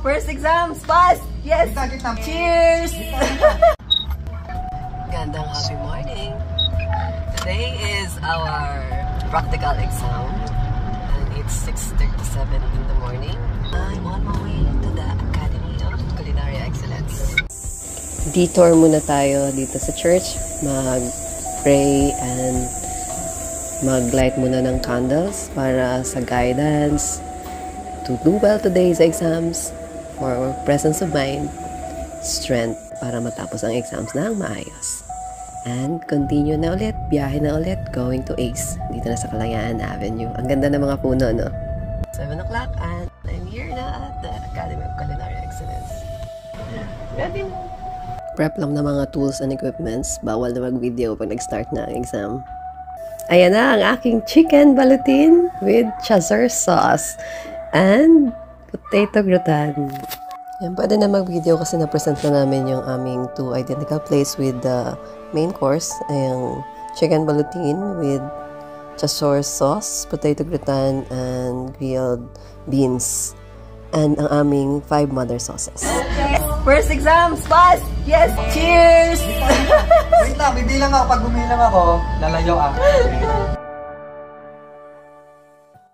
First exams, pass! Yes! Cheers! Gandang happy morning! Today is our practical exam and it's 6:37 in the morning. I'm on my way to the Academy of Culinary Excellence. Detour muna tayo dito sa church. Mag-pray and mag-light muna ng candles para sa guidance to do well today's exams for presence of mind, strength para matapos ang exams ng maayos. And continue na ulit, biyahe na ulit, going to ACE, dito na sa Kalayaan Avenue. Ang ganda ng mga puno, no? 7 o'clock and I'm here na at the Academy of Culinary Excellence. Ready mo? Prep lang na mga tools and equipments. Bawal na mag-video pag nag-start na ang exam. Ayan na ang aking chicken balutin with chazar sauce and potato gratin. Yan, pwede na mag-video kasi na-present na namin yung aming 2 identical plates with the main course. Yung chicken balutin with chazar sauce, potato gratin, and grilled beans. And ang aming 5 mother sauces. Okay. First exams, pass! Yes! Cheers! Wait lang, bibilang ako. Pag bumilang ako, lalayo ako.